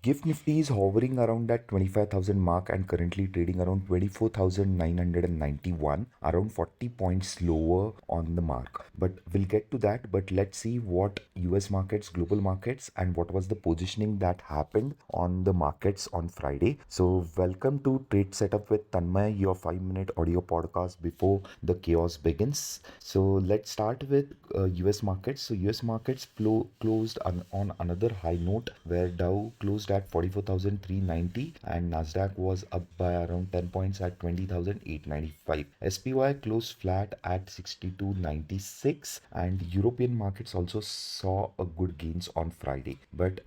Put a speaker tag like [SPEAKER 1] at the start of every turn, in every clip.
[SPEAKER 1] Gift Nifty is hovering around that 25,000 mark and currently trading around 24,991, around 40 points lower on the mark. But we'll get to that. But let's see what US markets, global markets, and what was the positioning that happened on the markets on Friday. So, welcome to Trade Setup with Tanmay, your 5-minute audio podcast before the chaos begins. So, let's start with US markets. So, US markets closed on another high note where Dow closed at 44,390 and Nasdaq was up by around 10 points at 20,895. SPY closed flat at 62.96 and European markets also saw a good gains on Friday. But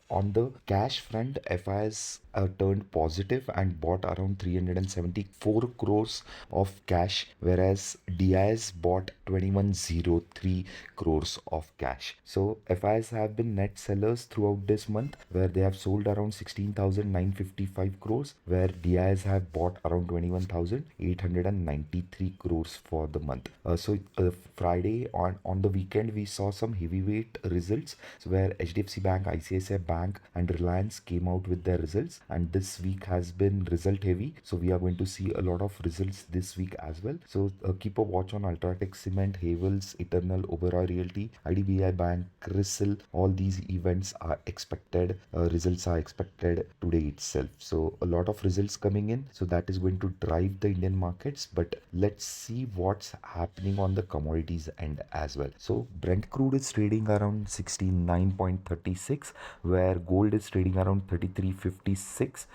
[SPEAKER 1] on the cash front, FIIs turned positive and bought around 374 crores of cash, whereas DIIs bought 2103 crores of cash. So FIIs have been net sellers throughout this month, where they have sold around 16,955 crores, where DIIs have bought around 21,893 crores for the month. Friday on the weekend we saw some heavyweight results, where HDFC Bank, ICICI Bank, and Reliance came out with their results, and this week has been result heavy. So we are going to see a lot of results this week as well. So keep a watch on Ultratech Cement, Havells, Eternal, Oberoi Realty, IDBI Bank, CrISIL. All these events are expected. Results are expected today itself. So a lot of results coming in. So that is going to drive the Indian markets. But let's see what's happening on the commodities end as well. So Brent crude is trading around 69.36, where gold is trading around 33.56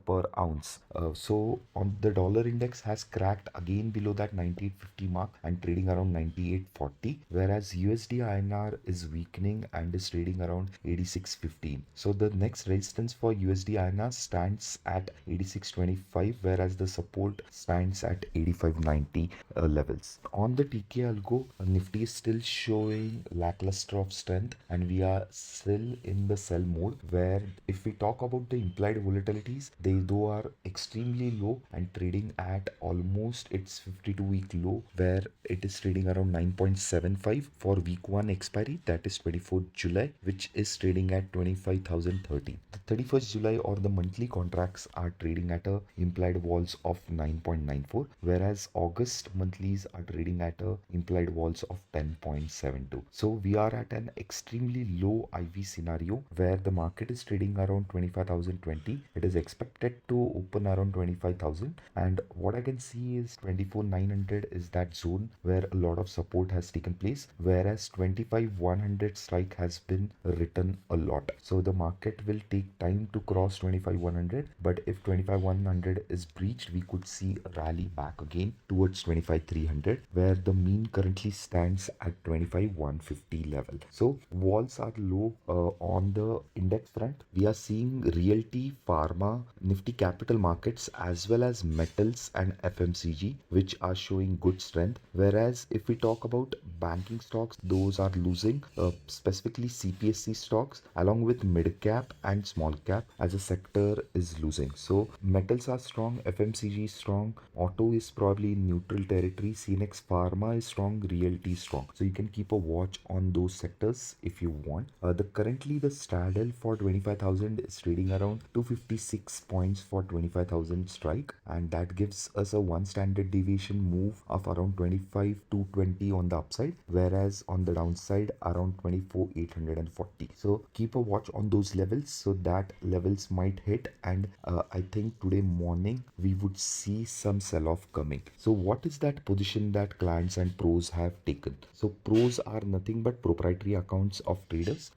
[SPEAKER 1] per ounce. So on the dollar index has cracked again below that 98.50 mark and trading around 98.40, whereas USDINR is weakening and is trading around 86.15. So the next resistance for USDINR stands at 86.25, whereas the support stands at 85.90 levels. On the TK algo, Nifty is still showing lackluster of strength and we are still in the sell mode, where if we talk about the implied volatilities, they though are extremely low and trading at almost its 52-week low, where it is trading around 9.75 for week 1 expiry, that is 24th July, which is trading at 25,030. The 31st July or the monthly contracts are trading at a implied vols of 9.94, whereas August monthlies are trading at a implied vols of 10.72. So we are at an extremely low IV scenario where the market is trading around 25,020. It is expected to open around 25,000, and what I can see is 24,900 is that zone where a lot of support has taken place, whereas 25,100 strike has been written a lot. So the market will take time to cross 25,100, but if 25,100 is breached, we could see a rally back again towards 25,300, where the mean currently stands at 25,150 level. So walls are low on the index front. We are seeing realty, pharma, Nifty capital markets, as well as metals and FMCG, which are showing good strength. Whereas if we talk about banking stocks, those are losing, specifically CPSC stocks, along with mid cap and small cap as a sector is losing. So metals are strong, FMCG is strong, auto is probably in neutral territory, CNX pharma is strong, realty is strong. So you can keep a watch on those sectors if you want. Currently the straddle for 25,000 is trading around 256 points for 25,000 strike, and that gives us a one standard deviation move of around 25 to 20 on the upside, whereas on the downside around 24,840. So keep a watch on those levels, so that levels might hit, and I think today morning we would see some sell off coming. So what is that position that clients and pros have taken? So pros are nothing but proprietary accounts of traders.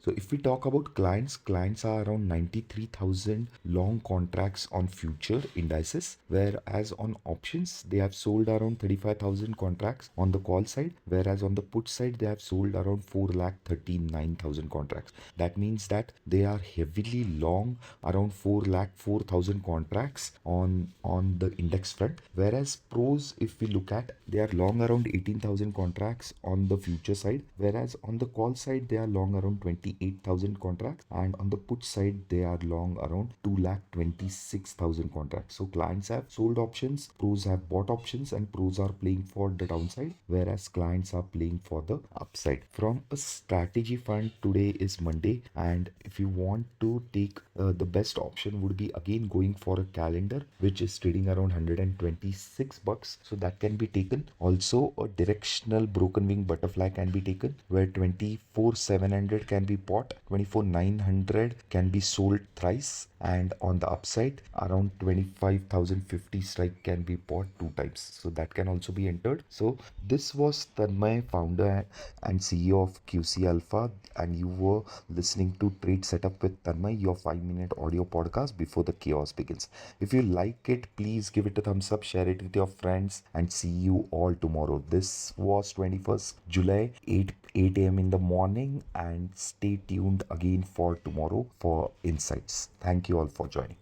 [SPEAKER 1] So if we talk about clients are around 93,000 long contracts on future indices, whereas on options they have sold around 35,000 contracts on the call side, whereas on the put side they have sold around 4,39,000 contracts. That means that they are heavily long around 4,04,000 contracts on the index front, whereas pros, if we look at, they are long around 18,000 contracts on the future side, whereas on the call side they are long around 28,000 contracts, and on the put side they are long around 2,26,000 contracts. So clients have sold options, pros have bought options, and pros are playing for the downside, whereas as clients are playing for the upside. From a strategy front, today is Monday, and if you want to take the best option would be again going for a calendar which is trading around $126, so that can be taken. Also a directional broken wing butterfly can be taken where 24,700 can be bought, 24,900 can be sold thrice, and on the upside around 25,050 strike can be bought two times, so that can also be entered. So this was Tanmay, founder and CEO of QC Alpha, and you were listening to Trade Setup with Tanmay, your 5-minute audio podcast before the chaos begins. If you like it, please give it a thumbs up, share it with your friends, and see you all tomorrow. This was 21st July, 8 a.m. in the morning, and stay tuned again for tomorrow for insights. Thank you all for joining.